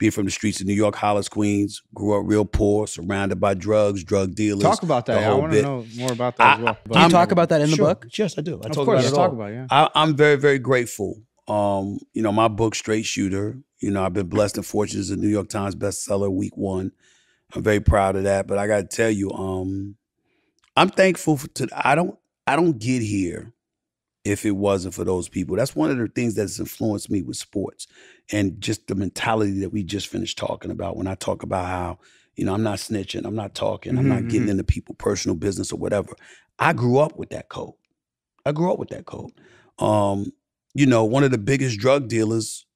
being from the streets of New York, Hollis, Queens, grew up real poor, surrounded by drugs, drug dealers. Talk about that. I want to know more about that as well. Do you talk about that in the book? Yes, I do. I of talk course, about it talk all. about it, yeah. I'm very, very grateful. My book, Straight Shooter, I've been blessed and fortunate as a New York Times bestseller week 1. I'm very proud of that. But I got to tell you, I'm thankful I don't get here if it wasn't for those people. That's one of the things that's influenced me with sports and just the mentality that we just finished talking about when I talk about how, I'm not snitching, I'm not talking, I'm not getting into people's personal business or whatever. I grew up with that code. One of the biggest drug dealers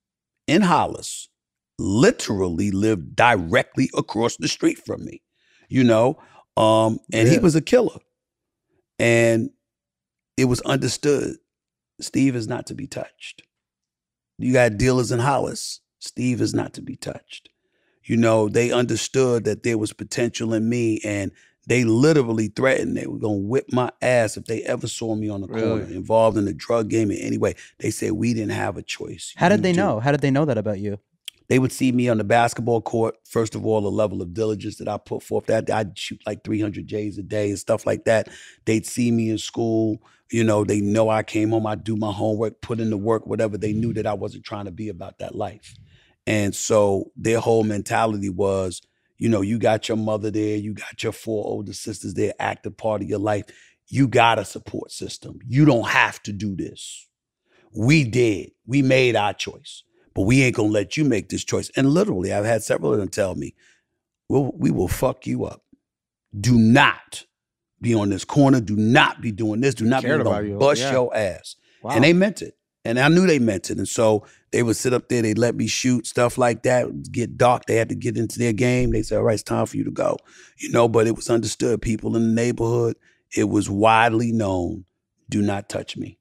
in Hollis literally lived directly across the street from me, and he was a killer. And it was understood, Steve is not to be touched. You got dealers in Hollis, Steve is not to be touched. They understood that there was potential in me, and they literally threatened they were going to whip my ass if they ever saw me on the corner involved in the drug game in any way. They said we didn't have a choice. How did they know? How did they know that about you? They would see me on the basketball court. First of all, the level of diligence that I put forth, that I'd shoot like 300 J's a day and stuff like that. They'd see me in school. They know I came home, I'd do my homework, put in the work, whatever. They knew that I wasn't trying to be about that life. And so their whole mentality was, you got your mother there, you got your 4 older sisters there, active part of your life. You got a support system. You don't have to do this. We did. We made our choice. But we ain't going to let you make this choice. And literally, I've had several of them tell me, we will fuck you up. Do not be on this corner. Do not be doing this. Do not be going to bust your ass. Wow. And they meant it. And I knew they meant it. And so they would sit up there. They'd let me shoot, stuff like that. Get dark. They had to get into their game. They said, all right, it's time for you to go. But it was understood. People in the neighborhood, it was widely known, do not touch me.